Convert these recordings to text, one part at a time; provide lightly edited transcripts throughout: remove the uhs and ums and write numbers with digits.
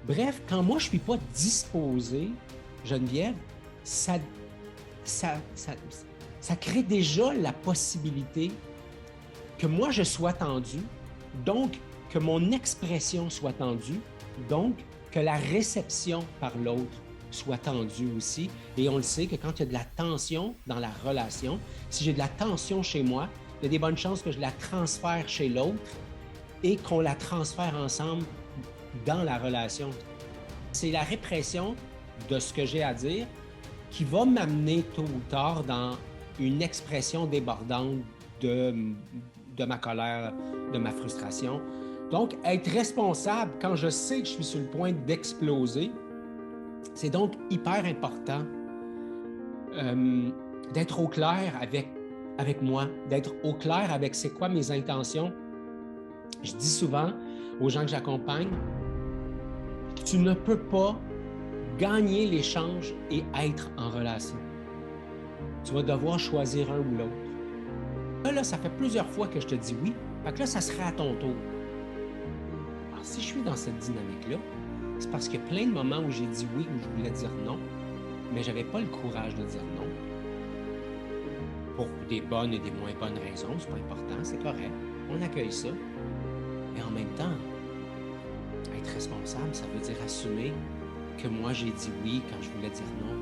Bref, quand moi, je ne suis pas disposé, Geneviève, ça, ça, ça, ça crée déjà la possibilité que moi, je sois tendu, donc que mon expression soit tendue, donc que la réception par l'autre soit tendue aussi. Et on le sait que quand il y a de la tension dans la relation, si j'ai de la tension chez moi, il y a des bonnes chances que je la transfère chez l'autre et qu'on la transfère ensemble dans la relation. C'est la répression de ce que j'ai à dire qui va m'amener tôt ou tard dans une expression débordante de ma colère, de ma frustration. Donc, être responsable quand je sais que je suis sur le point d'exploser, c'est donc hyper important d'être au clair avec moi, d'être au clair avec c'est quoi mes intentions. Je dis souvent aux gens que j'accompagne, tu ne peux pas gagner l'échange et être en relation. Tu vas devoir choisir un ou l'autre. Là, ça fait plusieurs fois que je te dis oui. Fait que là, ça serait à ton tour. Alors, si je suis dans cette dynamique-là, c'est parce qu'il y a plein de moments où j'ai dit oui, où je voulais dire non, mais je n'avais pas le courage de dire non. Pour des bonnes et des moins bonnes raisons, c'est pas important, c'est correct. On accueille ça. Mais en même temps, être responsable, ça veut dire assumer que moi, j'ai dit oui quand je voulais dire non.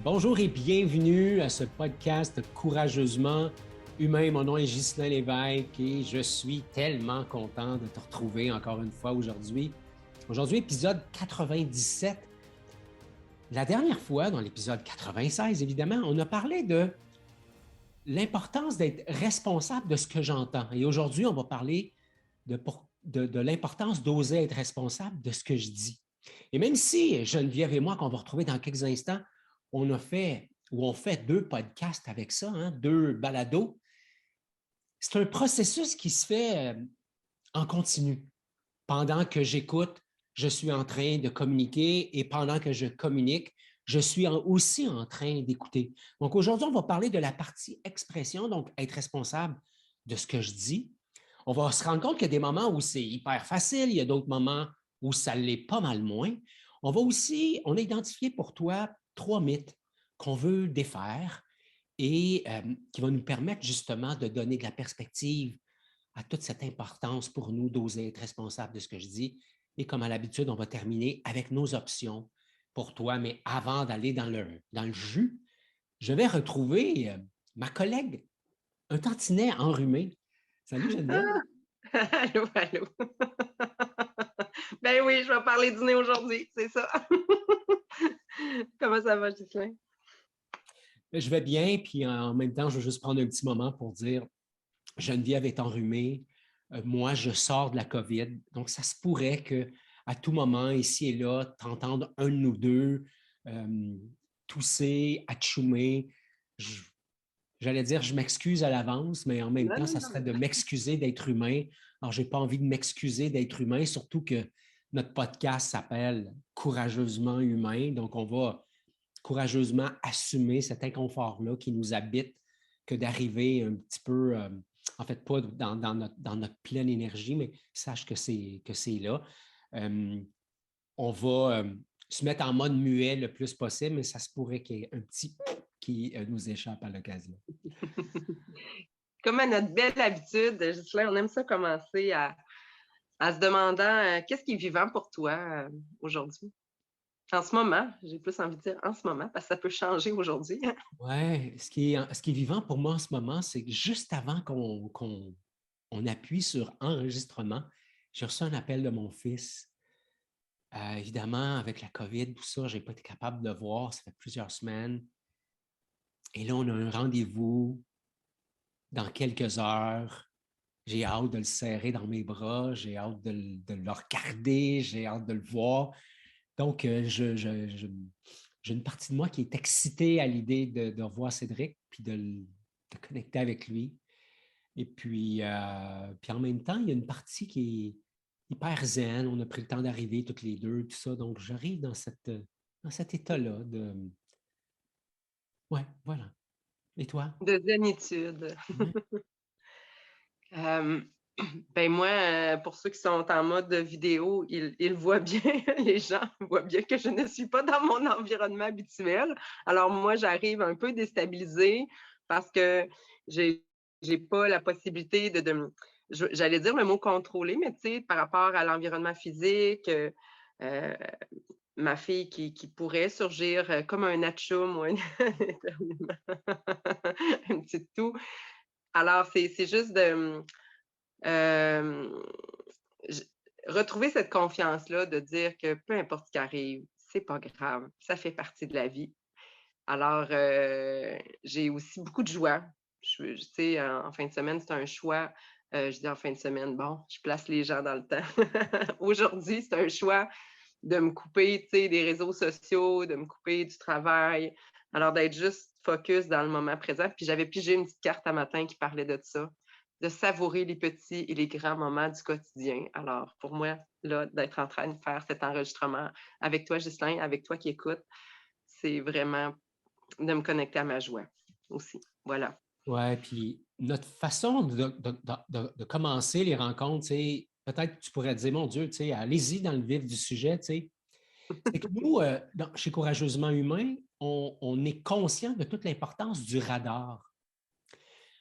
Bonjour et bienvenue à ce podcast Courageusement Humain. Mon nom est Ghislain Lévesque et je suis tellement content de te retrouver encore une fois aujourd'hui. Aujourd'hui, épisode 97. La dernière fois, dans l'épisode 96, évidemment, on a parlé de l'importance d'être responsable de ce que j'entends. Et aujourd'hui, on va parler de l'importance d'oser être responsable de ce que je dis. Et même si Geneviève et moi, qu'on va retrouver dans quelques instants, on fait 2 podcasts avec ça, 2 balados, c'est un processus qui se fait en continu. Pendant que j'écoute, je suis en train de communiquer et pendant que je communique, je suis aussi en train d'écouter. Donc aujourd'hui, on va parler de la partie expression, donc être responsable de ce que je dis. On va se rendre compte qu'il y a des moments où c'est hyper facile, il y a d'autres moments où ça l'est pas mal moins. On a identifié pour toi 3 mythes qu'on veut défaire et qui vont nous permettre justement de donner de la perspective à toute cette importance pour nous d'oser être responsable de ce que je dis. Et comme à l'habitude, on va terminer avec nos options pour toi. Mais avant d'aller dans le jus, je vais retrouver ma collègue, un tantinet enrhumé. Salut Geneviève. Allô, allô. Ben oui, je vais parler du nez aujourd'hui, c'est ça. Comment ça va, Ghislain? Je vais bien, puis en même temps, je veux juste prendre un petit moment pour dire Geneviève est enrhumée. Moi, je sors de la COVID. Donc, ça se pourrait qu'à tout moment, ici et là, t'entendes un de nous deux tousser, atchoumer. J'allais dire, je m'excuse à l'avance, mais en même Non, temps, non, ça non. serait de m'excuser d'être humain. Alors, je n'ai pas envie de m'excuser d'être humain, surtout que notre podcast s'appelle Courageusement humain. Donc, on va courageusement assumer cet inconfort-là qui nous habite que d'arriver un petit peu, en fait, pas dans notre pleine énergie, mais sache que c'est là. On va se mettre en mode muet le plus possible, mais ça se pourrait qu'il y ait un petit qui nous échappe à l'occasion. Comme à notre belle habitude, Ghislain, on aime ça commencer en se demandant qu'est-ce qui est vivant pour toi aujourd'hui? En ce moment, j'ai plus envie de dire en ce moment, parce que ça peut changer aujourd'hui. Oui, ce qui est vivant pour moi en ce moment, c'est que juste avant qu'on appuie sur enregistrement, j'ai reçu un appel de mon fils. Évidemment, avec la COVID, tout ça, je n'ai pas été capable de le voir. Ça fait plusieurs semaines. Et là, on a un rendez-vous dans quelques heures. J'ai hâte de le serrer dans mes bras. J'ai hâte de le regarder. J'ai hâte de le voir. Donc, j'ai une partie de moi qui est excitée à l'idée de revoir Cédric puis de connecter avec lui. Et puis en même temps, il y a une partie qui est hyper zen. On a pris le temps d'arriver toutes les deux, tout ça. Donc, j'arrive dans cet état-là de... Ouais, voilà. Et toi? De zénitude. Ouais. Euh, ben moi, pour ceux qui sont en mode vidéo, ils voient bien, les gens voient bien que je ne suis pas dans mon environnement habituel. Alors moi, j'arrive un peu déstabilisée parce que j'ai pas la possibilité j'allais dire le mot contrôler, mais tu sais, par rapport à l'environnement physique, ma fille qui pourrait surgir comme un atchoum ou un, un petit tout. Alors, c'est juste de euh, retrouver cette confiance-là, de dire que peu importe ce qui arrive, c'est pas grave, ça fait partie de la vie. Alors, j'ai aussi beaucoup de joie. Tu sais, en fin de semaine, c'est un choix. Je dis en fin de semaine, bon, je place les gens dans le temps. Aujourd'hui, c'est un choix de me couper, tu sais, des réseaux sociaux, de me couper du travail. Alors, d'être juste focus dans le moment présent. Puis j'avais pigé une petite carte un matin qui parlait de ça, de savourer les petits et les grands moments du quotidien. Alors, pour moi, là, d'être en train de faire cet enregistrement avec toi, Ghislain, avec toi qui écoutes, c'est vraiment de me connecter à ma joie aussi. Voilà. Ouais, puis notre façon de commencer les rencontres, peut-être que tu pourrais dire, mon Dieu, allez-y dans le vif du sujet, c'est que nous, chez Courageusement Humain, on est conscient de toute l'importance du radar.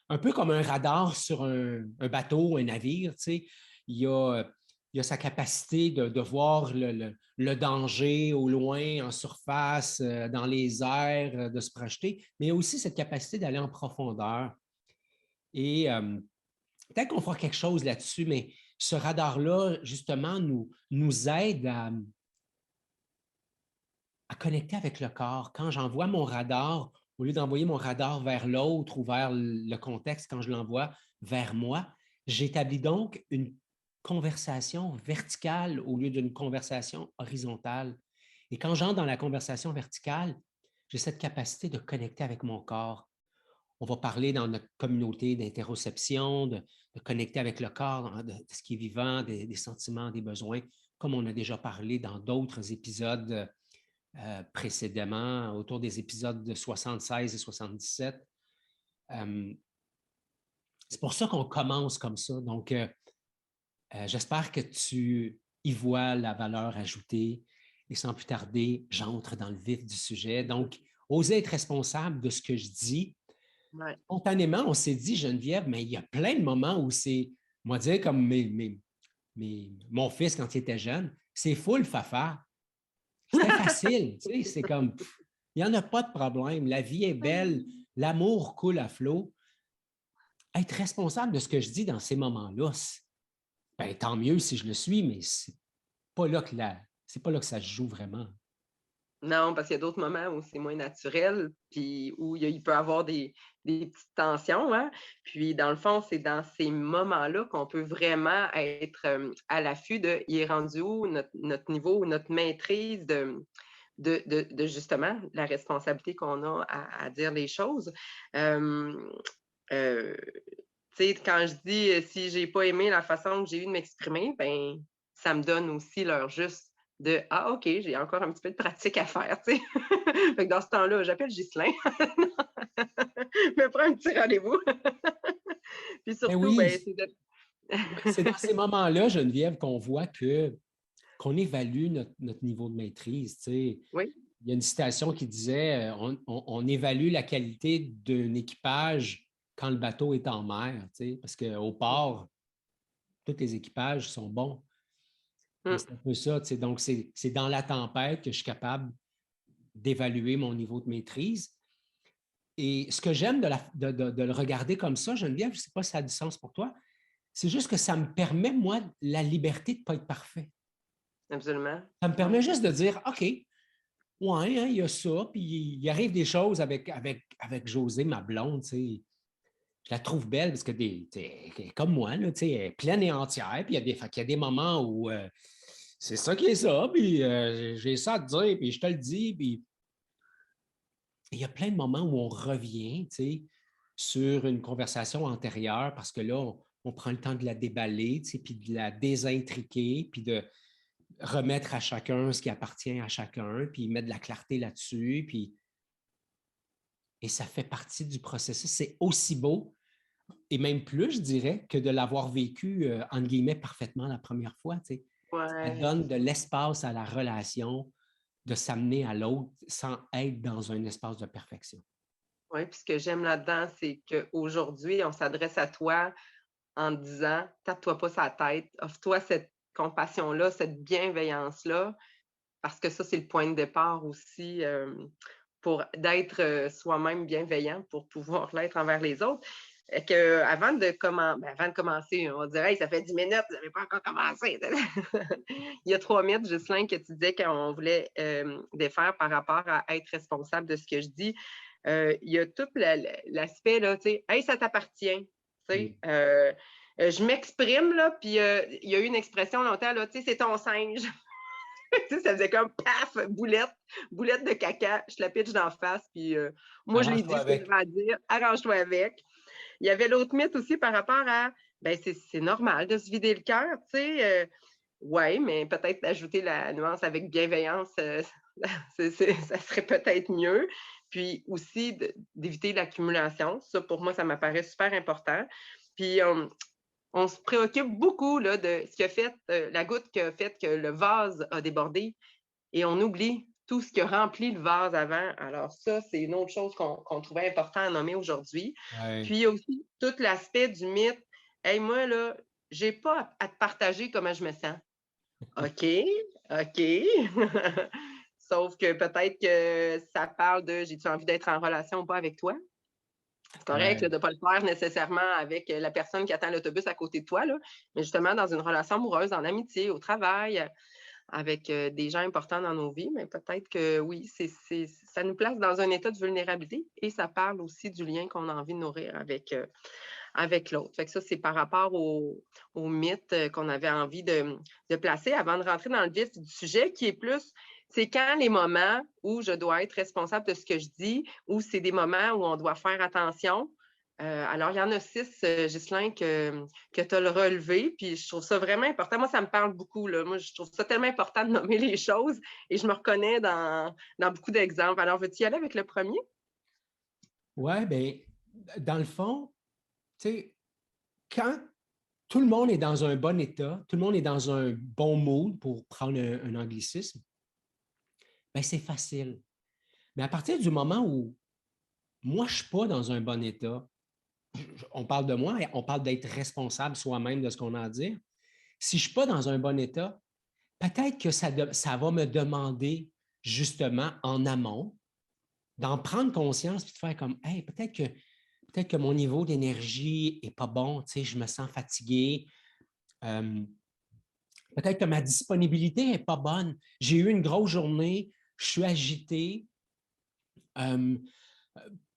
Un peu comme un radar sur un bateau, un navire, il y a, il y a sa capacité de voir le danger au loin, en surface, dans les airs, de se projeter, mais il y a aussi cette capacité d'aller en profondeur. Et peut-être qu'on fera quelque chose là-dessus, mais ce radar-là, justement, nous aide à connecter avec le corps. Quand j'envoie mon radar, au lieu d'envoyer mon radar vers l'autre ou vers le contexte, quand je l'envoie vers moi, j'établis donc une conversation verticale au lieu d'une conversation horizontale. Et quand j'entre dans la conversation verticale, j'ai cette capacité de connecter avec mon corps. On va parler dans notre communauté d'interoception, de connecter avec le corps, de ce qui est vivant, des sentiments, des besoins, comme on a déjà parlé dans d'autres épisodes précédemment, autour des épisodes de 76 et 77. C'est pour ça qu'on commence comme ça. Donc, j'espère que tu y vois la valeur ajoutée. Et sans plus tarder, j'entre dans le vif du sujet. Donc, oser être responsable de ce que je dis. Ouais. Spontanément, on s'est dit, Geneviève, mais il y a plein de moments où c'est, moi dire, comme mon fils quand il était jeune, c'est full fafa. C'était facile, tu sais, c'est comme, il n'y en a pas de problème. La vie est belle, l'amour coule à flot. Être responsable de ce que je dis dans ces moments-là, ben, tant mieux si je le suis, mais c'est pas là que ça se joue vraiment. Non, parce qu'il y a d'autres moments où c'est moins naturel, puis où il peut y avoir des petites tensions, hein. Puis dans le fond, c'est dans ces moments-là qu'on peut vraiment être à l'affût de il est rendu où notre niveau, notre maîtrise de justement la responsabilité qu'on a à dire les choses. Euh, tu sais, quand je dis si j'ai pas aimé la façon que j'ai eu de m'exprimer, ben ça me donne aussi l'heure juste de ah OK, j'ai encore un petit peu de pratique à faire, tu sais. Fait que dans ce temps-là, j'appelle Ghislain, me prends un petit rendez-vous. Puis Ben surtout, ben oui, c'est de c'est dans ces moments-là, Geneviève, qu'on voit qu'on évalue notre niveau de maîtrise. Tu sais. oui. Il y a une citation qui disait on évalue la qualité d'un équipage quand le bateau est en mer, tu sais, parce qu'au port, tous les équipages sont bons. Mais Mm. c'est un peu ça, tu sais, donc c'est dans la tempête que je suis capable d'évaluer mon niveau de maîtrise. Et ce que j'aime de le regarder comme ça, Geneviève, je ne sais pas si ça a du sens pour toi, c'est juste que ça me permet, moi, la liberté de ne pas être parfait. Absolument. Ça me permet juste de dire, OK, ouais, hein, il y a ça, puis il arrive des choses avec Josée, ma blonde, tu sais. Je la trouve belle parce que comme moi, là, elle est pleine et entière, puis il y a des moments où c'est ça qui est ça, puis j'ai ça à te dire, puis je te le dis, puis il y a plein de moments où on revient, tu sais, sur une conversation antérieure parce que là, on prend le temps de la déballer, puis de la désintriquer, puis de remettre à chacun ce qui appartient à chacun, puis mettre de la clarté là-dessus, et ça fait partie du processus. C'est aussi beau, et même plus, je dirais, que de l'avoir vécu, entre guillemets, parfaitement la première fois. Ça Ouais. donne de l'espace à la relation de s'amener à l'autre sans être dans un espace de perfection. Oui, puis ce que j'aime là-dedans, c'est qu'aujourd'hui, on s'adresse à toi en te disant: «Tape-toi pas sur la tête, offre-toi cette compassion-là, cette bienveillance-là», parce que ça, c'est le point de départ aussi, pour d'être, soi-même bienveillant pour pouvoir l'être envers les autres. Et que avant de commencer, on va dire: «Hey, ça fait 10 minutes, vous n'avez pas encore commencé». Il y a 3 mythes, Ghislain, que tu disais qu'on voulait, défaire par rapport à être responsable de ce que je dis. Il y a tout l'aspect, là, tu sais: «Hey, ça t'appartient», tu sais? Mm. Je m'exprime, là, puis, il y a eu une expression longtemps, là, tu sais: «C'est ton singe». Tu sais, ça faisait comme paf, boulette de caca, je la pitche d'en face, puis moi, je l'ai Arrange-toi dit ce que avec. j'avais à dire, arrange-toi avec. Il y avait l'autre mythe aussi par rapport à, ben, c'est normal de se vider le cœur, tu sais. Ouais, mais peut-être ajouter la nuance avec bienveillance, ça serait peut-être mieux. Puis aussi d'éviter l'accumulation. Ça, pour moi, ça m'apparaît super important. Puis on se préoccupe beaucoup là, de ce qui a fait, la goutte qui a fait que le vase a débordé et on oublie tout ce qui a rempli le vase avant. Alors ça, c'est une autre chose qu'on trouvait important à nommer aujourd'hui. Ouais. Puis il y a aussi tout l'aspect du mythe. Hey, moi, là, j'ai pas à te partager comment je me sens. OK, OK. Sauf que peut-être que ça parle de j'ai-tu envie d'être en relation ou pas avec toi? C'est correct là, Ouais. de ne pas le faire nécessairement avec la personne qui attend l'autobus à côté de toi, là, mais justement dans une relation amoureuse, en amitié, au travail, avec des gens importants dans nos vies, mais peut-être que oui, ça nous place dans un état de vulnérabilité et ça parle aussi du lien qu'on a envie de nourrir avec l'autre. Fait que ça, c'est par rapport au mythe qu'on avait envie de placer avant de rentrer dans le vif du sujet, qui est plus, c'est quand les moments où je dois être responsable de ce que je dis, ou c'est des moments où on doit faire attention. Alors, il y en a 6, Ghislain, que tu as le relevé, puis je trouve ça vraiment important. Moi, ça me parle beaucoup, là. Moi, je trouve ça tellement important de nommer les choses et je me reconnais dans beaucoup d'exemples. Alors, veux-tu y aller avec le premier? Ouais, bien, dans le fond, tu sais, quand tout le monde est dans un bon état, tout le monde est dans un bon mood, pour prendre un anglicisme, bien, c'est facile. Mais à partir du moment où moi, je ne suis pas dans un bon état, on parle de moi, on parle d'être responsable soi-même de ce qu'on a à dire. Si je ne suis pas dans un bon état, peut-être que ça va me demander justement en amont d'en prendre conscience et de faire comme, hey, peut-être que mon niveau d'énergie n'est pas bon, tu sais, je me sens fatigué. Euh, Peut-être que ma disponibilité n'est pas bonne. J'ai eu une grosse journée, je suis agité. Euh,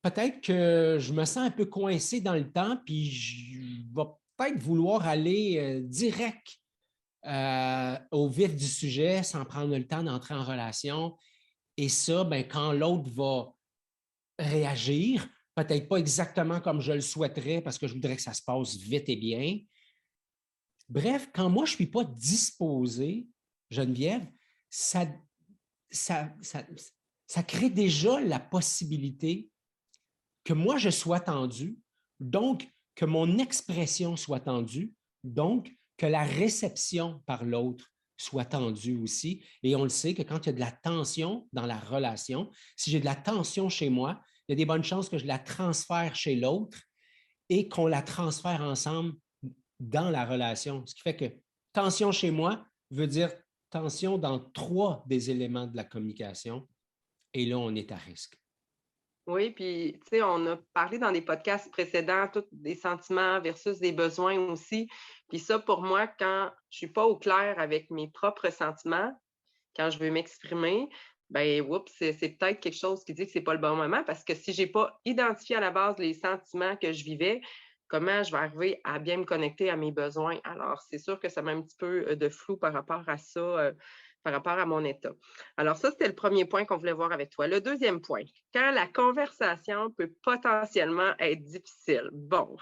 Peut-être que je me sens un peu coincé dans le temps, puis je vais peut-être vouloir aller direct au vif du sujet sans prendre le temps d'entrer en relation. Et ça, ben, quand l'autre va réagir, peut-être pas exactement comme je le souhaiterais parce que je voudrais que ça se passe vite et bien. Bref, quand moi, je ne suis pas disposé, Geneviève, ça, ça, ça, ça crée déjà la possibilité que moi, je sois tendu, donc que mon expression soit tendue, donc que la réception par l'autre soit tendue aussi. Et on le sait que quand il y a de la tension dans la relation, si j'ai de la tension chez moi, il y a des bonnes chances que je la transfère chez l'autre et qu'on la transfère ensemble dans la relation. Ce qui fait que tension chez moi veut dire tension dans 3 des éléments de la communication. Et là, on est à risque. Oui, puis, tu sais, on a parlé dans des podcasts précédents, tous des sentiments versus des besoins aussi. Puis ça, pour moi, quand je suis pas au clair avec mes propres sentiments, quand je veux m'exprimer, ben, oups, c'est peut-être quelque chose qui dit que c'est pas le bon moment parce que si j'ai pas identifié à la base les sentiments que je vivais, comment je vais arriver à bien me connecter à mes besoins? Alors, c'est sûr que ça met un petit peu de flou par rapport à ça, par rapport à mon état. Alors ça, c'était le premier point qu'on voulait voir avec toi. Le deuxième point, quand la conversation peut potentiellement être difficile. Bon,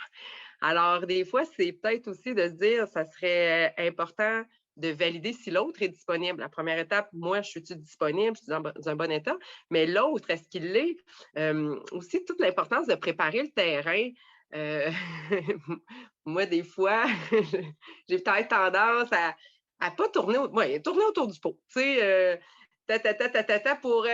alors des fois, c'est peut-être aussi de se dire, ça serait important de valider si l'autre est disponible. La première étape, moi, je suis-tu disponible, je suis dans un bon état, mais l'autre, est-ce qu'il l'est? Aussi, toute l'importance de préparer le terrain. Euh, Moi, des fois, j'ai peut-être tendance à pas tourner, tourner autour du pot. Tu sais, pour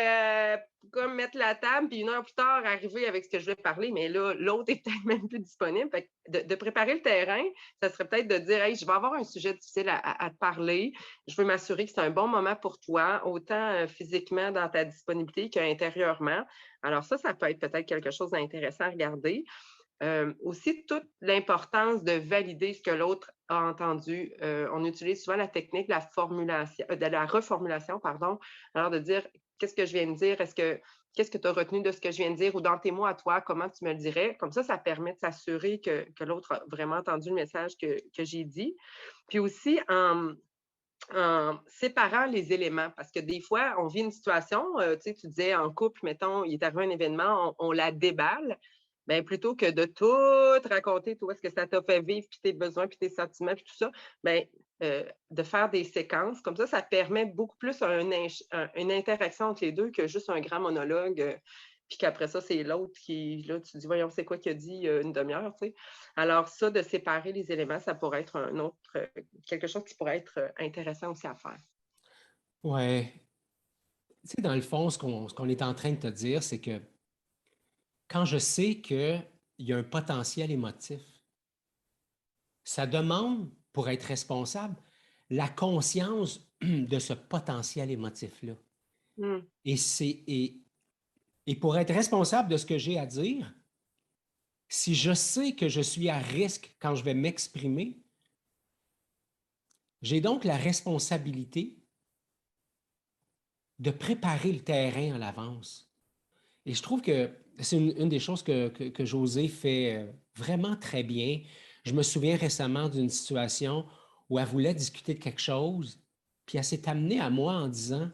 comme mettre la table, puis 1 heure plus tard, arriver avec ce que je vais parler, mais là, l'autre est peut-être même plus disponible. Fait que de préparer le terrain, ça serait peut-être de dire, hey, je vais avoir un sujet difficile à te parler. Je veux m'assurer que c'est un bon moment pour toi, autant physiquement dans ta disponibilité qu'intérieurement. Alors ça peut être peut-être quelque chose d'intéressant à regarder. Aussi, toute l'importance de valider ce que l'autre a entendu. On utilise souvent la technique de la reformulation, pardon. Alors, de dire qu'est-ce que je viens de dire, qu'est-ce que tu as retenu de ce que je viens de dire ou dans tes mots à toi, comment tu me le dirais. Comme ça permet de s'assurer que l'autre a vraiment entendu le message que j'ai dit. Puis aussi, en séparant les éléments, parce que des fois, on vit une situation, tu disais en couple, mettons, il est arrivé un événement, on la déballe. Bien, plutôt que de tout raconter, toi, ce que ça t'a fait vivre, puis tes besoins, puis tes sentiments, puis tout ça, bien, de faire des séquences, comme ça permet beaucoup plus une interaction entre les deux que juste un grand monologue, puis qu'après ça, c'est l'autre qui, là, tu dis, voyons, c'est quoi qu'il a dit une demi-heure, tu sais. Alors ça, de séparer les éléments, ça pourrait être quelque chose qui pourrait être intéressant aussi à faire. Oui. Tu sais, dans le fond, ce qu'on est en train de te dire, c'est que quand je sais qu'il y a un potentiel émotif, ça demande, pour être responsable, la conscience de ce potentiel émotif-là. Mm. Et pour être responsable de ce que j'ai à dire, si je sais que je suis à risque quand je vais m'exprimer, j'ai donc la responsabilité de préparer le terrain à l'avance. Et je trouve que c'est une des choses que Josée fait vraiment très bien. Je me souviens récemment d'une situation où elle voulait discuter de quelque chose, puis elle s'est amenée à moi en disant,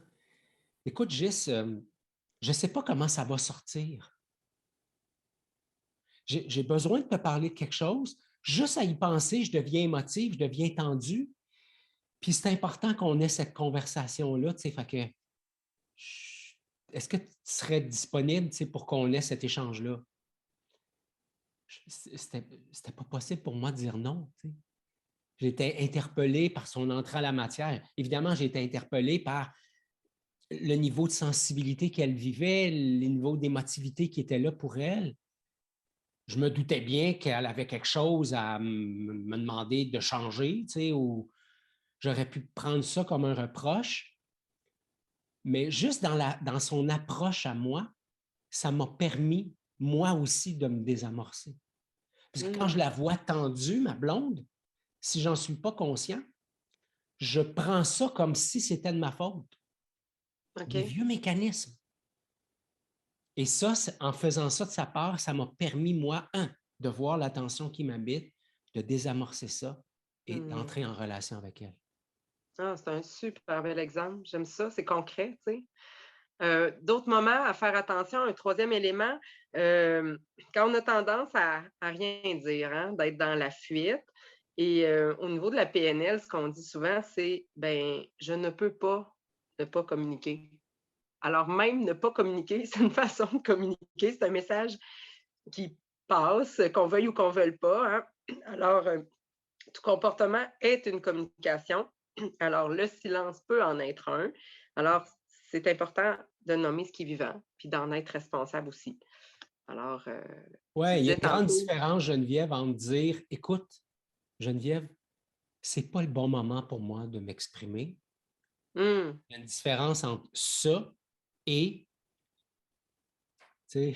écoute, Gis, je ne sais pas comment ça va sortir. J'ai besoin de te parler de quelque chose. Juste à y penser, je deviens émotive, je deviens tendue. Puis c'est important qu'on ait cette conversation-là, tu sais, fait que est-ce que tu serais disponible, tu sais, pour qu'on ait cet échange-là? C'était pas possible pour moi de dire non, tu sais. J'étais interpellé par son entrée à la matière. Évidemment, j'ai été interpellé par le niveau de sensibilité qu'elle vivait, le niveau d'émotivité qui était là pour elle. Je me doutais bien qu'elle avait quelque chose à me demander de changer, tu sais, ou j'aurais pu prendre ça comme un reproche. Mais juste dans son approche à moi, ça m'a permis, moi aussi, de me désamorcer. Parce que quand je la vois tendue, ma blonde, si j'en suis pas conscient, je prends ça comme si c'était de ma faute. Des OK. vieux mécanismes. Et ça, en faisant ça de sa part, ça m'a permis, moi, de voir la tension qui m'habite, de désamorcer ça et d'entrer en relation avec elle. Ah, c'est un super bel exemple. J'aime ça, c'est concret, tu sais. D'autres moments à faire attention, un troisième élément, quand on a tendance à rien dire, hein, d'être dans la fuite. Et au niveau de la PNL, ce qu'on dit souvent, c'est ben, je ne peux pas ne pas communiquer. Alors, même ne pas communiquer, c'est une façon de communiquer, c'est un message qui passe, qu'on veuille ou qu'on ne veuille pas. Hein. Alors, tout comportement est une communication. Alors, le silence peut en être un. Alors, c'est important de nommer ce qui est vivant, puis d'en être responsable aussi. Alors, tu Oui, il y a disais une grande tantôt. différence, Geneviève, entre dire, écoute, Geneviève, c'est pas le bon moment pour moi de m'exprimer. Il Il y a une différence entre ça et, tu sais,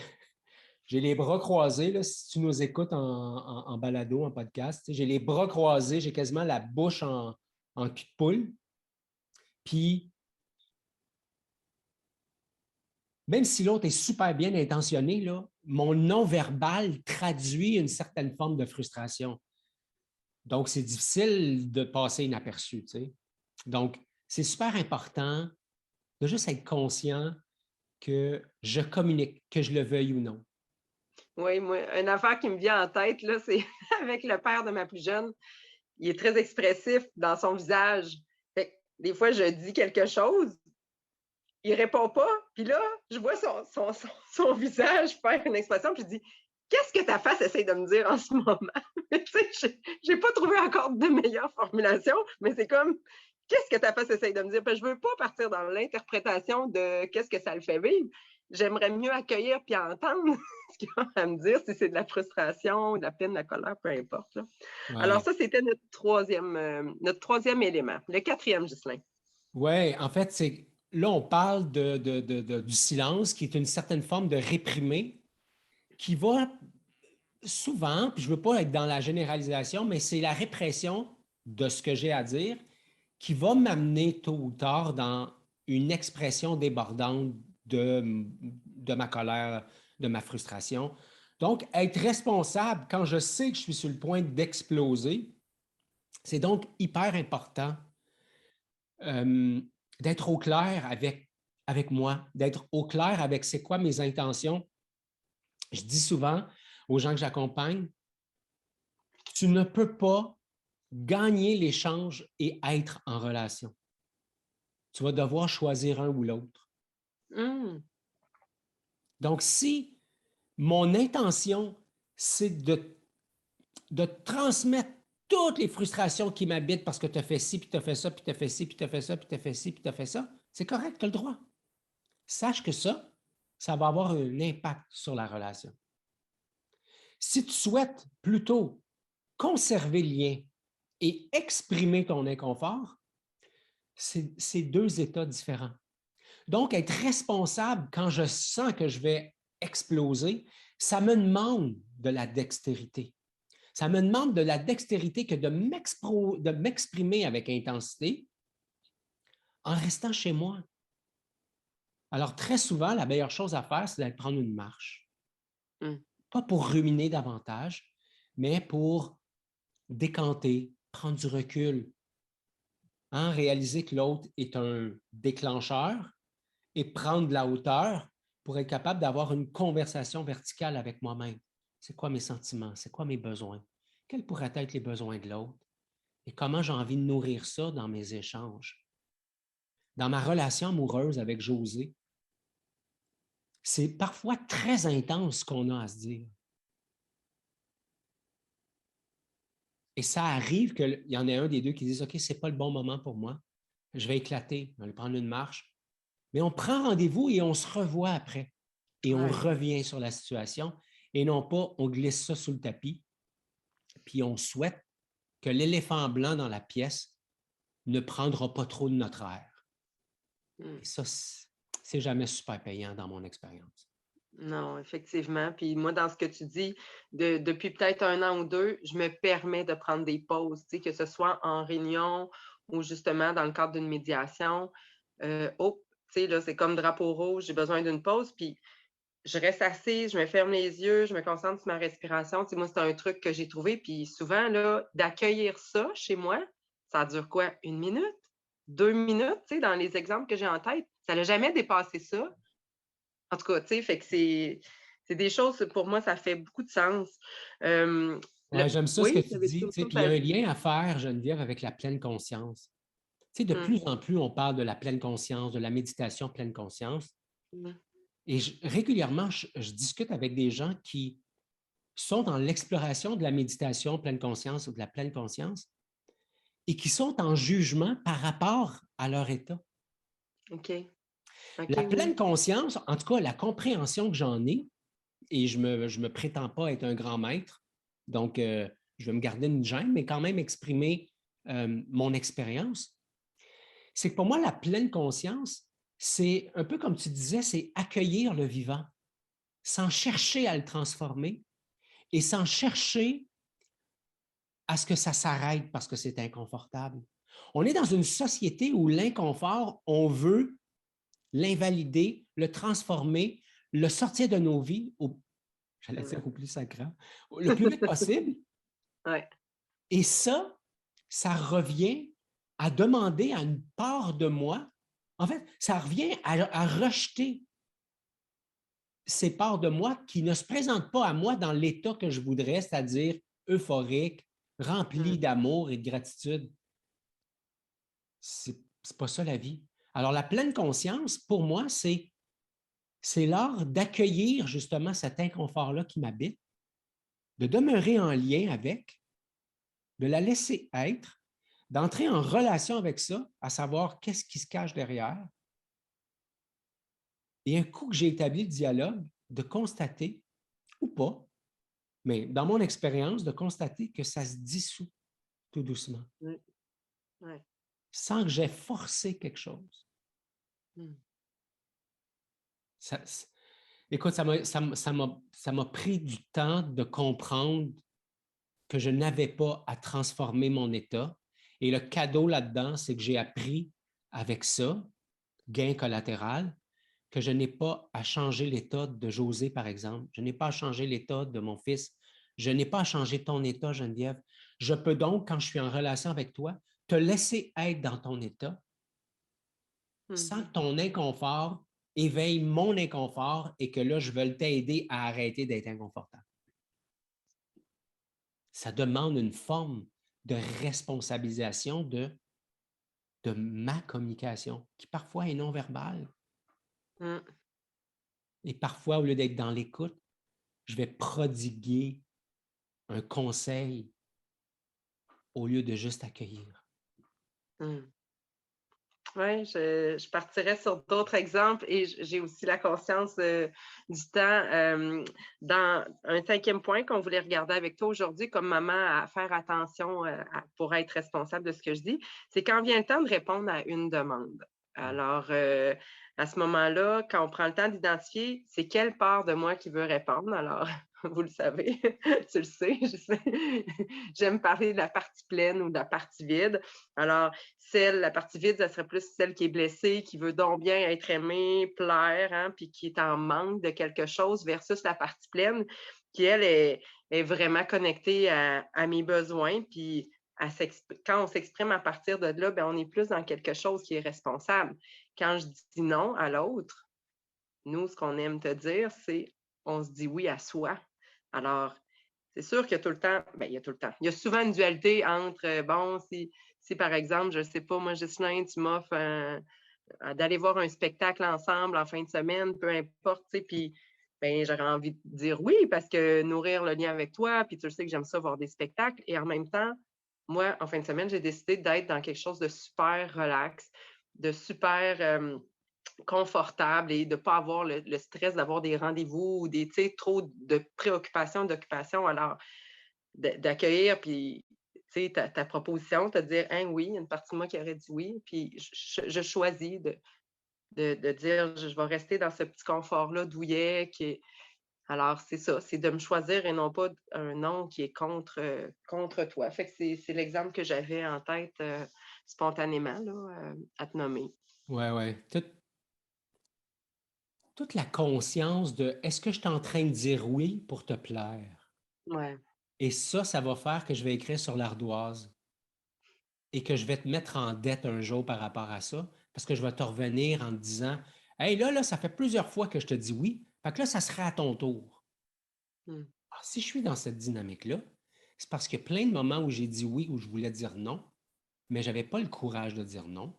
j'ai les bras croisés, là, si tu nous écoutes en balado, en podcast, j'ai les bras croisés, j'ai quasiment la bouche en cul de poule. Puis, même si l'autre est super bien intentionné, là, mon non-verbal traduit une certaine forme de frustration. Donc, c'est difficile de passer inaperçu. Tu sais. Donc, c'est super important de juste être conscient que je communique, que je le veuille ou non. Oui, moi, une affaire qui me vient en tête, là, c'est avec le père de ma plus jeune. Il est très expressif dans son visage. Fait que des fois, je dis quelque chose, il répond pas, puis là, je vois son visage faire une expression, puis je dis: «Qu'est-ce que ta face essaie de me dire en ce moment?» Tu sais, j'ai pas trouvé encore de meilleure formulation, mais c'est comme: «Qu'est-ce que ta face essaie de me dire?» Parce que je veux pas partir dans l'interprétation de qu'est-ce que ça le fait vivre. J'aimerais mieux accueillir puis entendre ce qu'il a à me dire, si c'est de la frustration, de la peine, de la colère, peu importe, là. Alors Ouais. ça, c'était notre troisième élément. Le quatrième, Ghislain. Oui, en fait, là, on parle du silence, qui est une certaine forme de réprimer, qui va souvent, puis je ne veux pas être dans la généralisation, mais c'est la répression de ce que j'ai à dire qui va m'amener tôt ou tard dans une expression débordante de ma colère, de ma frustration. Donc, être responsable quand je sais que je suis sur le point d'exploser, c'est donc hyper important euh, d'être au clair avec moi, d'être au clair avec c'est quoi mes intentions. Je dis souvent aux gens que j'accompagne, tu ne peux pas gagner l'échange et être en relation. Tu vas devoir choisir un ou l'autre. Mmh. Donc, si mon intention, c'est de transmettre toutes les frustrations qui m'habitent parce que tu as fait ci, puis tu as fait ça, puis tu as fait ci, puis tu as fait ça, puis tu as fait ci, puis tu as fait ça, c'est correct, tu as le droit. Sache que ça va avoir un impact sur la relation. Si tu souhaites plutôt conserver le lien et exprimer ton inconfort, c'est deux états différents. Donc, être responsable quand je sens que je vais exploser, ça me demande de la dextérité. Ça me demande de la dextérité que de m'exprimer avec intensité en restant chez moi. Alors, très souvent, la meilleure chose à faire, c'est d'aller prendre une marche. Mmh. Pas pour ruminer davantage, mais pour décanter, prendre du recul, hein, réaliser que l'autre est un déclencheur et prendre de la hauteur pour être capable d'avoir une conversation verticale avec moi-même. C'est quoi mes sentiments? C'est quoi mes besoins? Quels pourraient être les besoins de l'autre? Et comment j'ai envie de nourrir ça dans mes échanges? Dans ma relation amoureuse avec José, c'est parfois très intense ce qu'on a à se dire. Et ça arrive qu'il y en ait un des deux qui dise OK, ce n'est pas le bon moment pour moi. Je vais éclater, je vais aller prendre une marche. Mais on prend rendez-vous et on se revoit après. Et on Ouais. revient sur la situation. Et non pas, on glisse ça sous le tapis. Puis on souhaite que l'éléphant blanc dans la pièce ne prendra pas trop de notre air. Mmh. Et ça, c'est jamais super payant dans mon expérience. Non, effectivement. Puis moi, dans ce que tu dis, depuis peut-être 1 an ou 2, je me permets de prendre des pauses, tu sais, que ce soit en réunion ou justement dans le cadre d'une médiation. Oh, tu sais, là, c'est comme drapeau rouge, j'ai besoin d'une pause. Puis je reste assise, je me ferme les yeux, je me concentre sur ma respiration. Tu sais, moi, c'est un truc que j'ai trouvé. Puis souvent, là, d'accueillir ça chez moi, ça dure quoi? 1 minute? 2 minutes, tu sais, dans les exemples que j'ai en tête. Ça n'a jamais dépassé ça. En tout cas, tu sais, fait que c'est des choses, pour moi, ça fait beaucoup de sens. Le Ouais, j'aime ça ce que Oui, tu tu avais-tu dis. autre Puis chose il y a à un ajouter? lien à faire, Geneviève, avec la pleine conscience. Tu sais, de Mmh. plus en plus, on parle de la pleine conscience, de la méditation pleine conscience. Mmh. Et régulièrement, je discute avec des gens qui sont dans l'exploration de la méditation pleine conscience ou de la pleine conscience et qui sont en jugement par rapport à leur état. OK. OK, La pleine oui. conscience, en tout cas, la compréhension que j'en ai, et je me prétends pas être un grand maître, donc je vais me garder une gêne, mais quand même exprimer mon expérience, c'est que pour moi, la pleine conscience, c'est un peu comme tu disais, c'est accueillir le vivant sans chercher à le transformer et sans chercher à ce que ça s'arrête parce que c'est inconfortable. On est dans une société où l'inconfort, on veut l'invalider, le transformer, le sortir de nos vies, j'allais dire au plus sacrant, le plus vite possible. Ouais. Et ça revient à demander à une part de moi, en fait, ça revient à rejeter ces parts de moi qui ne se présentent pas à moi dans l'état que je voudrais, c'est-à-dire euphorique, rempli d'amour et de gratitude. C'est pas ça la vie. Alors, la pleine conscience, pour moi, c'est l'art d'accueillir justement cet inconfort-là qui m'habite, de demeurer en lien avec, de la laisser être, d'entrer en relation avec ça, à savoir qu'est-ce qui se cache derrière. Et un coup que j'ai établi le dialogue, de constater, ou pas, mais dans mon expérience, de constater que ça se dissout tout doucement, sans que j'aie forcé quelque chose. Ça, écoute, ça m'a pris du temps de comprendre que je n'avais pas à transformer mon état. Et le cadeau là-dedans, c'est que j'ai appris avec ça, gain collatéral, que je n'ai pas à changer l'état de José, par exemple. Je n'ai pas à changer l'état de mon fils. Je n'ai pas à changer ton état, Geneviève. Je peux donc, quand je suis en relation avec toi, te laisser être dans ton état sans que ton inconfort éveille mon inconfort et que là, je veuille t'aider à arrêter d'être inconfortable. Ça demande une forme de responsabilisation de ma communication, qui parfois est non-verbale. Et parfois, au lieu d'être dans l'écoute, je vais prodiguer un conseil au lieu de juste accueillir. Oui, je partirais sur d'autres exemples et j'ai aussi la conscience du temps. Dans un 5e point qu'on voulait regarder avec toi aujourd'hui, comme maman, à faire attention pour être responsable de ce que je dis, c'est quand vient le temps de répondre à une demande. Alors, à ce moment-là, quand on prend le temps d'identifier, c'est quelle part de moi qui veut répondre. Alors, vous le savez, tu le sais, je sais. J'aime parler de la partie pleine ou de la partie vide. Alors, la partie vide, ça serait plus celle qui est blessée, qui veut donc bien être aimée, plaire, hein, puis qui est en manque de quelque chose, versus la partie pleine, qui, elle, est vraiment connectée à mes besoins. Puis, quand on s'exprime à partir de là, bien, on est plus dans quelque chose qui est responsable. Quand je dis non à l'autre, nous, ce qu'on aime te dire, c'est on se dit oui à soi. Alors, c'est sûr qu'il y a tout le temps, bien, il y a tout le temps. Il y a souvent une dualité entre, bon, si par exemple, je ne sais pas, moi, Ghislain, tu m'offres d'aller voir un spectacle ensemble en fin de semaine, peu importe, tu sais, puis ben, j'aurais envie de dire oui parce que nourrir le lien avec toi, puis tu le sais que j'aime ça voir des spectacles. Et en même temps, moi, en fin de semaine, j'ai décidé d'être dans quelque chose de super relax, de super confortable et de ne pas avoir le stress d'avoir des rendez-vous ou des, tu sais, trop de préoccupations, d'occupations. Alors, d'accueillir, puis tu sais, ta proposition, te dire hein, oui, il y a une partie de moi qui aurait dit oui, puis je choisis de dire je vais rester dans ce petit confort-là douillet. Alors, c'est ça, c'est de me choisir et non pas un non qui est contre toi. Fait que c'est l'exemple que j'avais en tête spontanément là, à te nommer. Oui, oui. Toute la conscience de est-ce que je suis en train de dire oui pour te plaire? Ouais. Et ça va faire que je vais écrire sur l'ardoise et que je vais te mettre en dette un jour par rapport à ça, parce que je vais te revenir en te disant hey, là, ça fait plusieurs fois que je te dis oui, fait que là, ça serait à ton tour. Alors, si je suis dans cette dynamique-là, c'est parce qu'il y a plein de moments où j'ai dit oui, où je voulais dire non, mais je n'avais pas le courage de dire non.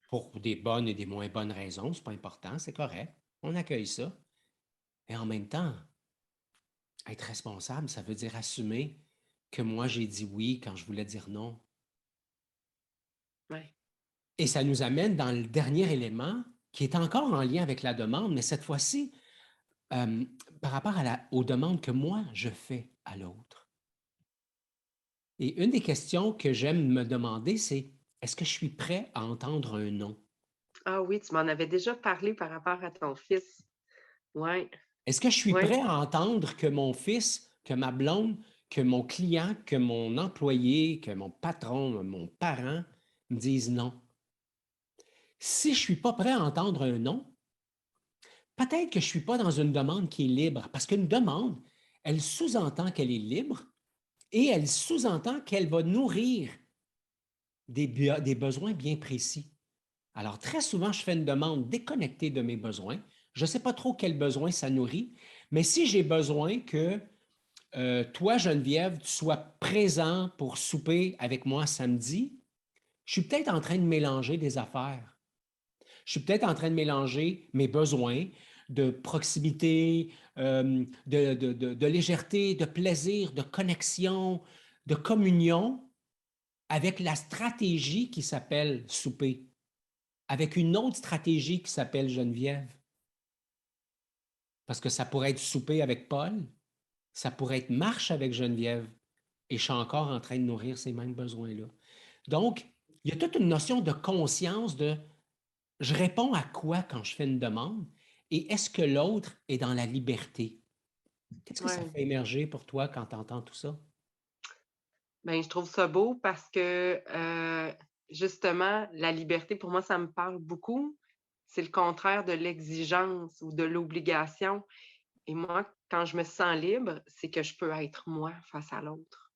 Pour des bonnes et des moins bonnes raisons, c'est pas important, c'est correct. On accueille ça. Et en même temps, être responsable, ça veut dire assumer que moi, j'ai dit oui quand je voulais dire non. Ouais. Et ça nous amène dans le dernier élément qui est encore en lien avec la demande, mais cette fois-ci, par rapport aux demandes que moi, je fais à l'autre. Et une des questions que j'aime me demander, c'est est-ce que je suis prêt à entendre un non? Ah oui, tu m'en avais déjà parlé par rapport à ton fils. Oui. Est-ce que je suis Oui. prêt à entendre que mon fils, que ma blonde, que mon client, que mon employé, que mon patron, mon parent me disent non? Si je ne suis pas prêt à entendre un non, peut-être que je ne suis pas dans une demande qui est libre, parce qu'une demande, elle sous-entend qu'elle est libre et elle sous-entend qu'elle va nourrir des besoins bien précis. Alors, très souvent, je fais une demande déconnectée de mes besoins. Je ne sais pas trop quel besoin ça nourrit, mais si j'ai besoin que toi, Geneviève, tu sois présent pour souper avec moi samedi, je suis peut-être en train de mélanger des affaires. Je suis peut-être en train de mélanger mes besoins de proximité, de légèreté, de plaisir, de connexion, de communion avec la stratégie qui s'appelle souper, avec une autre stratégie qui s'appelle Geneviève. Parce que ça pourrait être souper avec Paul, ça pourrait être marche avec Geneviève, et je suis encore en train de nourrir ces mêmes besoins-là. Donc, il y a toute une notion de conscience de je réponds à quoi quand je fais une demande et est-ce que l'autre est dans la liberté? Qu'est-ce que ça Ouais. fait émerger pour toi quand tu entends tout ça? Ben, je trouve ça beau parce que, justement, la liberté, pour moi, ça me parle beaucoup. C'est le contraire de l'exigence ou de l'obligation et moi, quand je me sens libre, c'est que je peux être moi face à l'autre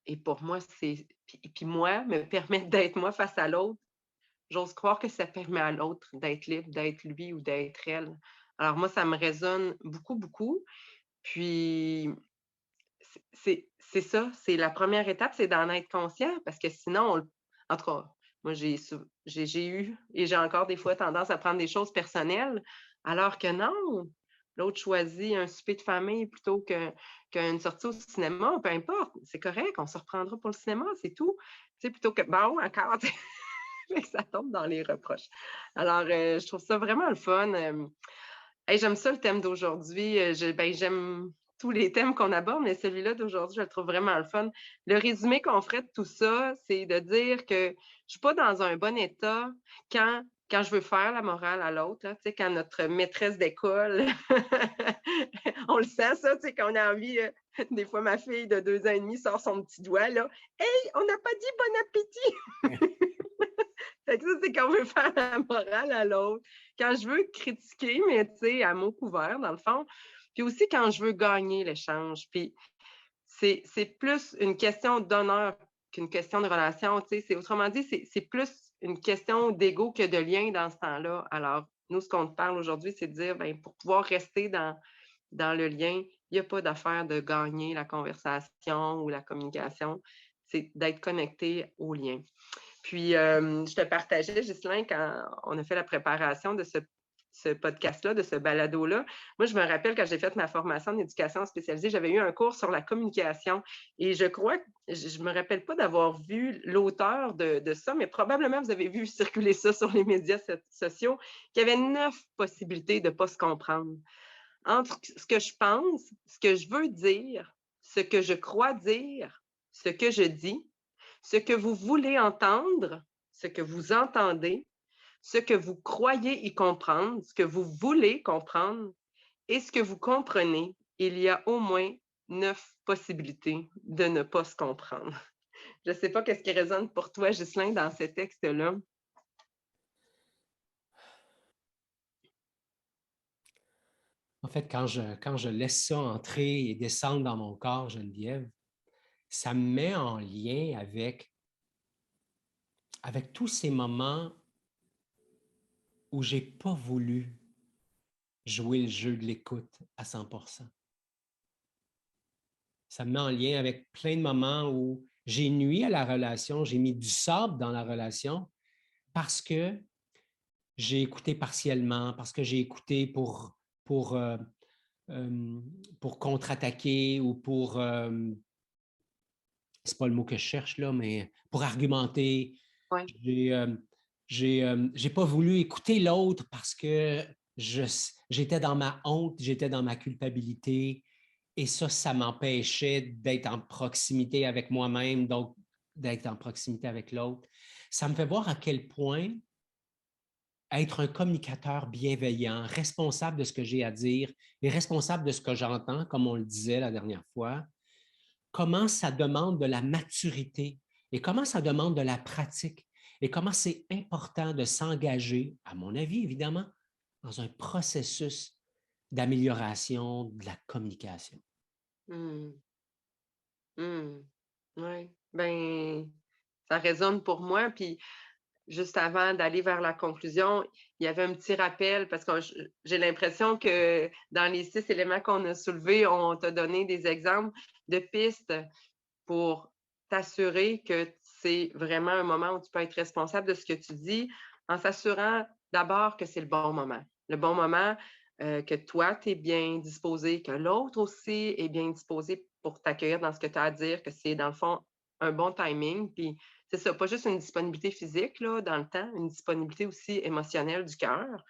et pour moi, c'est puis moi, me permettre d'être moi face à l'autre, j'ose croire que ça permet à l'autre d'être libre, d'être lui ou d'être elle. Alors moi, ça me résonne beaucoup, beaucoup. Puis c'est ça, c'est la première étape, c'est d'en être conscient parce que sinon en tout cas, moi j'ai eu et j'ai encore des fois tendance à prendre des choses personnelles, alors que non, l'autre choisit un souper de famille plutôt qu'une sortie au cinéma, peu importe, c'est correct, on se reprendra pour le cinéma, c'est tout. Tu sais, plutôt que bon, encore, fait que ça tombe dans les reproches. Alors, je trouve ça vraiment le fun, hey, j'aime ça le thème d'aujourd'hui. J'aime tous les thèmes qu'on aborde, mais celui-là d'aujourd'hui, je le trouve vraiment le fun. Le résumé qu'on ferait de tout ça, c'est de dire que je ne suis pas dans un bon état quand, quand je veux faire la morale à l'autre, là, tu sais, quand notre maîtresse d'école, on le sent, ça, tu sais, quand on a envie, des fois, ma fille de 2 ans et demi sort son petit doigt, là. Hey, on n'a pas dit bon appétit! Fait que ça, c'est quand on veut faire la morale à l'autre. Quand je veux critiquer, mais tu sais, à mots couverts, dans le fond. Puis aussi quand je veux gagner l'échange. Puis c'est plus une question d'honneur qu'une question de relation. Tu sais, autrement dit, c'est plus une question d'ego que de lien dans ce temps-là. Alors, nous, ce qu'on te parle aujourd'hui, c'est de dire, ben, pour pouvoir rester dans le lien, il n'y a pas d'affaire de gagner la conversation ou la communication. C'est d'être connecté au lien. Puis, je te partageais, Ghislain, quand on a fait la préparation de ce podcast-là, de ce balado-là. Moi, je me rappelle quand j'ai fait ma formation en éducation spécialisée, j'avais eu un cours sur la communication et je crois, je ne me rappelle pas d'avoir vu l'auteur de ça, mais probablement vous avez vu circuler ça sur les médias sociaux, qu'il y avait 9 possibilités de ne pas se comprendre. Entre ce que je pense, ce que je veux dire, ce que je crois dire, ce que je dis, ce que vous voulez entendre, ce que vous entendez, ce que vous croyez y comprendre, ce que vous voulez comprendre et ce que vous comprenez, il y a au moins 9 possibilités de ne pas se comprendre. Je ne sais pas qu'est-ce qui résonne pour toi, Ghislain, dans ce texte-là. En fait, quand je laisse ça entrer et descendre dans mon corps, Geneviève, ça me met en lien avec tous ces moments où j'ai pas voulu jouer le jeu de l'écoute à 100%. Ça me met en lien avec plein de moments où j'ai nui à la relation, j'ai mis du sable dans la relation parce que j'ai écouté partiellement, parce que j'ai écouté pour, euh, pour contre-attaquer ou pour, c'est pas le mot que je cherche là, mais pour argumenter. Oui. J'ai j'ai pas voulu écouter l'autre parce que j'étais dans ma honte, j'étais dans ma culpabilité. Et ça m'empêchait d'être en proximité avec moi-même, donc d'être en proximité avec l'autre. Ça me fait voir à quel point être un communicateur bienveillant, responsable de ce que j'ai à dire et responsable de ce que j'entends, comme on le disait la dernière fois, comment ça demande de la maturité et comment ça demande de la pratique et comment c'est important de s'engager, à mon avis évidemment, dans un processus d'amélioration de la communication. Mmh. Mmh. Oui. Ben, ça résonne pour moi. Puis juste avant d'aller vers la conclusion, il y avait un petit rappel parce que j'ai l'impression que dans les 6 éléments qu'on a soulevés, on t'a donné des exemples de pistes pour t'assurer que c'est vraiment un moment où tu peux être responsable de ce que tu dis, en s'assurant d'abord que c'est le bon moment. Le bon moment, que toi, tu es bien disposé, que l'autre aussi est bien disposé pour t'accueillir dans ce que tu as à dire, que c'est dans le fond un bon timing. Puis c'est ça, pas juste une disponibilité physique là, dans le temps, une disponibilité aussi émotionnelle du cœur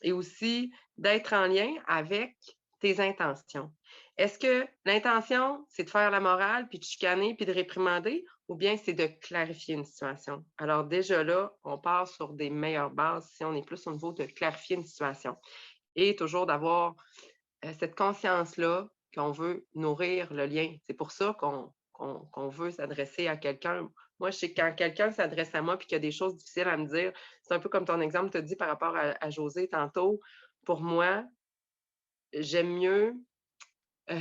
et aussi d'être en lien avec tes intentions. Est-ce que l'intention, c'est de faire la morale, puis de chicaner, puis de réprimander, ou bien c'est de clarifier une situation? Alors déjà là, on part sur des meilleures bases si on est plus au niveau de clarifier une situation. Et toujours d'avoir cette conscience-là qu'on veut nourrir le lien. C'est pour ça qu'on veut s'adresser à quelqu'un. Moi, je sais que quand quelqu'un s'adresse à moi et qu'il y a des choses difficiles à me dire, c'est un peu comme ton exemple te dit par rapport à José tantôt. Pour moi, j'aime mieux euh,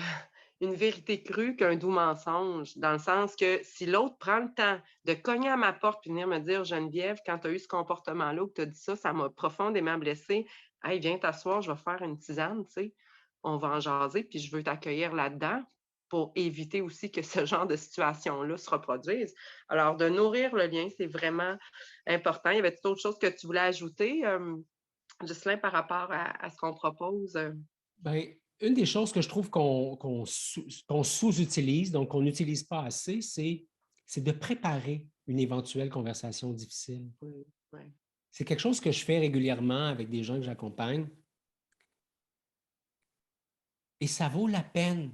une vérité crue qu'un doux mensonge, dans le sens que si l'autre prend le temps de cogner à ma porte et venir me dire Geneviève, quand tu as eu ce comportement-là ou que tu as dit ça, ça m'a profondément blessée. Hey, viens t'asseoir, je vais faire une tisane, tu sais. On va en jaser, puis je veux t'accueillir là-dedans pour éviter aussi que ce genre de situation-là se reproduise. Alors, de nourrir le lien, c'est vraiment important. Il y avait d'autres choses que tu voulais ajouter, Ghislain, par rapport à ce qu'on propose? Bien, une des choses que je trouve qu'on sous-utilise, donc qu'on n'utilise pas assez, c'est de préparer une éventuelle conversation difficile. Oui, ouais. C'est quelque chose que je fais régulièrement avec des gens que j'accompagne et ça vaut la peine.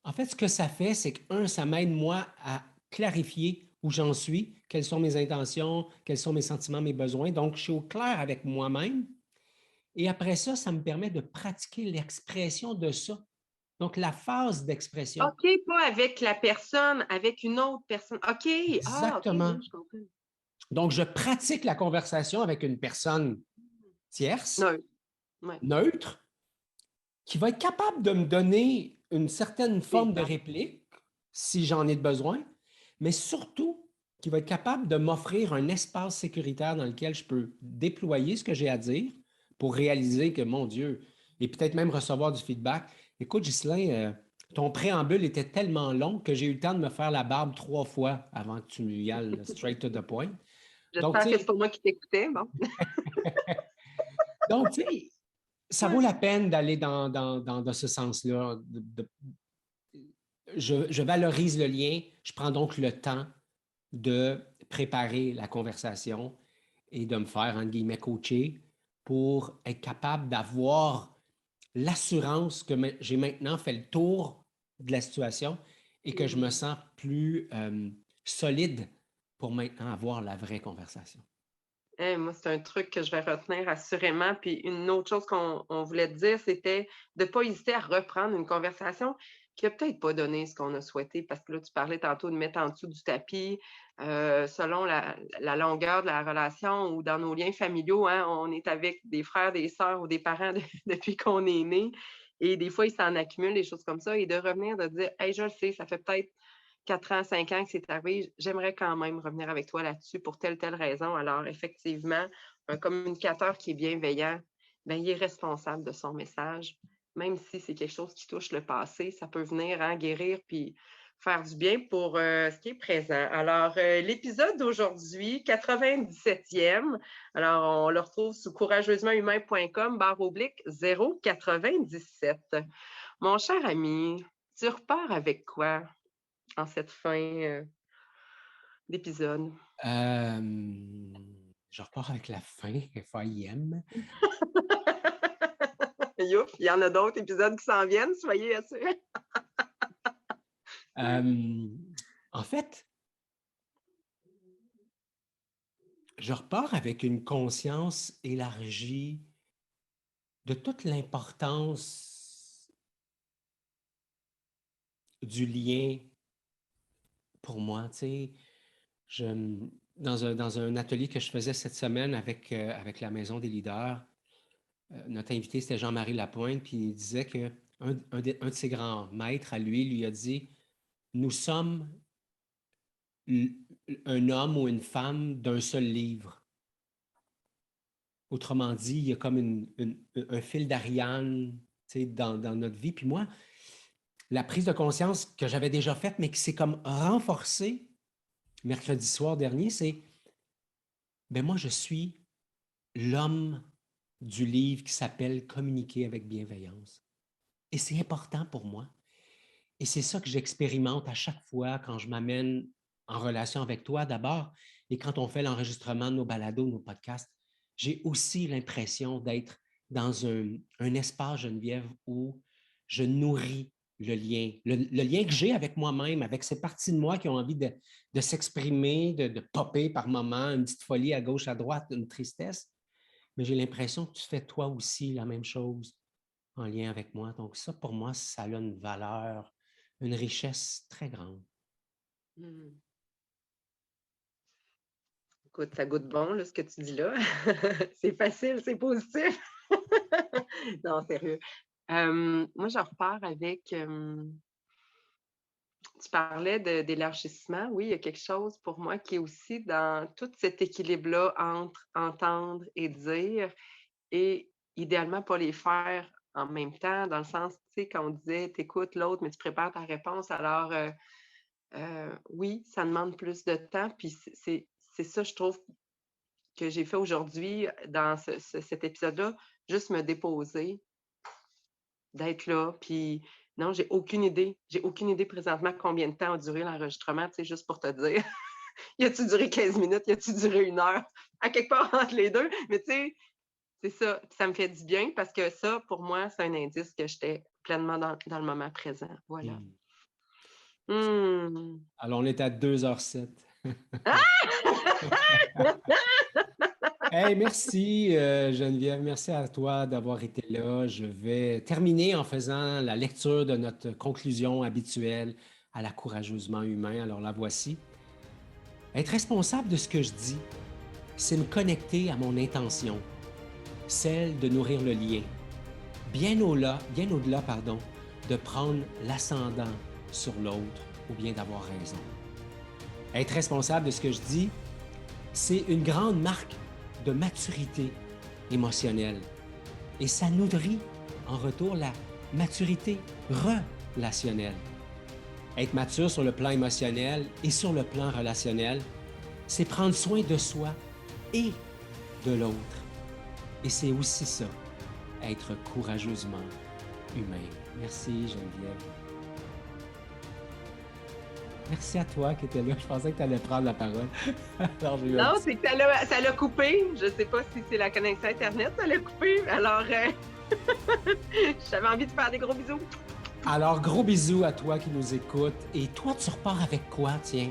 En fait, ce que ça fait, c'est que, un, ça m'aide, moi, à clarifier où j'en suis, quelles sont mes intentions, quels sont mes sentiments, mes besoins. Donc, je suis au clair avec moi-même. Et après ça, ça me permet de pratiquer l'expression de ça. Donc, la phase d'expression. OK, pas avec la personne, avec une autre personne. OK. Ah, OK, Exactement. oui, je comprends. Donc, je pratique la conversation avec une personne tierce, Neutre. Ouais. neutre, qui va être capable de me donner une certaine forme de Feedback. réplique si j'en ai besoin, mais surtout qui va être capable de m'offrir un espace sécuritaire dans lequel je peux déployer ce que j'ai à dire pour réaliser que, mon Dieu, et peut-être même recevoir du feedback. Écoute, Ghislain, ton préambule était tellement long que j'ai eu le temps de me faire la barbe 3 fois avant que tu y ailles straight to the point. Donc, J'espère tu que c'est sais, pour moi qui t'écoutais. Bon. donc, tu sais, ça vaut la peine d'aller dans ce sens-là. Je valorise le lien, je prends donc le temps de préparer la conversation et de me faire, entre guillemets, coacher pour être capable d'avoir l'assurance que j'ai maintenant fait le tour de la situation et que je me sens plus solide pour maintenant avoir la vraie conversation. Moi, c'est un truc que je vais retenir assurément. Puis une autre chose qu'on voulait te dire, c'était de ne pas hésiter à reprendre une conversation qui n'a peut-être pas donné ce qu'on a souhaité. Parce que là, tu parlais tantôt de mettre en dessous du tapis, selon la longueur de la relation ou dans nos liens familiaux, hein, on est avec des frères, des sœurs ou des parents depuis qu'on est né. Et des fois, il s'en accumule des choses comme ça. Et de revenir, de dire, hey, je le sais, ça fait peut-être 4 ans, 5 ans que c'est arrivé, j'aimerais quand même revenir avec toi là-dessus pour telle raison. Alors, effectivement, un communicateur qui est bienveillant, bien, il est responsable de son message. Même si c'est quelque chose qui touche le passé, ça peut venir guérir puis faire du bien pour ce qui est présent. Alors, l'épisode d'aujourd'hui, 97e, alors on le retrouve sur courageusementhhumain.com/097. Mon cher ami, tu repars avec quoi en cette fin d'épisode? Je repars avec la fin, FAIM. Youf, il y en a d'autres épisodes qui s'en viennent, soyez assurés. En fait, je repars avec une conscience élargie de toute l'importance du lien pour moi. Tu sais, dans un atelier que je faisais cette semaine avec la Maison des leaders, notre invité, c'était Jean-Marie Lapointe, puis il disait un de ses grands maîtres à lui a dit, nous sommes un homme ou une femme d'un seul livre. Autrement dit, il y a comme un fil d'Ariane, tu sais, dans notre vie. Puis moi, la prise de conscience que j'avais déjà faite, mais qui s'est comme renforcée mercredi soir dernier, c'est, ben moi, je suis l'homme du livre qui s'appelle Communiquer avec bienveillance. Et c'est important pour moi. Et c'est ça que j'expérimente à chaque fois quand je m'amène en relation avec toi d'abord et quand on fait l'enregistrement de nos balados, nos podcasts. J'ai aussi l'impression d'être dans un espace, Geneviève, où je nourris le lien, le lien que j'ai avec moi-même, avec ces parties de moi qui ont envie de s'exprimer, de popper par moments, une petite folie à gauche, à droite, une tristesse. Mais j'ai l'impression que tu fais toi aussi la même chose en lien avec moi. Donc ça, pour moi, ça a une valeur, une richesse très grande. Mmh. Écoute, ça goûte bon, là, ce que tu dis là. C'est facile, c'est positif. Non, sérieux. Moi, je repars avec, tu parlais d'élargissement. Oui, il y a quelque chose pour moi qui est aussi dans tout cet équilibre-là entre entendre et dire et idéalement pas les faire en même temps, dans le sens, tu sais, quand on disait: «Tu écoutes l'autre, mais tu prépares ta réponse». Alors, oui, ça demande plus de temps, puis c'est ça, je trouve, que j'ai fait aujourd'hui dans cet épisode-là, juste me déposer, d'être là, puis non, j'ai aucune idée. J'ai aucune idée présentement combien de temps a duré l'enregistrement, tu sais, juste pour te dire. Y a-tu duré 15 minutes? Y a-tu duré 1 heure? À quelque part entre les 2. Mais tu sais, c'est ça. Puis ça me fait du bien parce que ça, pour moi, c'est un indice que j'étais pleinement dans le moment présent. Voilà. Mm. Mmh. Alors, on est à 2h07. Hey, merci Geneviève, merci à toi d'avoir été là. Je vais terminer en faisant la lecture de notre conclusion habituelle à la courageusement humain. Alors la voici. Être responsable de ce que je dis, c'est me connecter à mon intention, celle de nourrir le lien, bien au-delà, de prendre l'ascendant sur l'autre ou bien d'avoir raison. Être responsable de ce que je dis, c'est une grande marque de maturité émotionnelle. Et ça nourrit en retour la maturité relationnelle. Être mature sur le plan émotionnel et sur le plan relationnel, c'est prendre soin de soi et de l'autre. Et c'est aussi ça, être courageusement humain. Merci Geneviève. Merci à toi qui étais là. Je pensais que tu allais prendre la parole. Alors, non, c'est que ça l'a coupé. Je ne sais pas si c'est la connexion Internet, ça l'a coupé. Alors, j'avais envie de faire des gros bisous. Alors, gros bisous à toi qui nous écoutes. Et toi, tu repars avec quoi, tiens?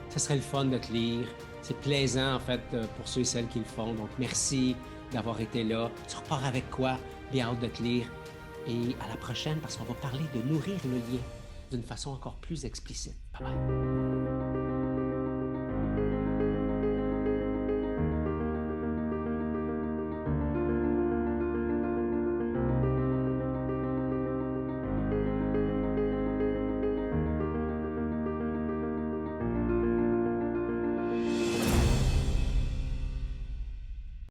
Ce serait le fun de te lire. C'est plaisant, en fait, pour ceux et celles qui le font. Donc, merci d'avoir été là. Tu repars avec quoi? Bien hâte de te lire. Et à la prochaine, parce qu'on va parler de nourrir le lien d'une façon encore plus explicite. Bye bye.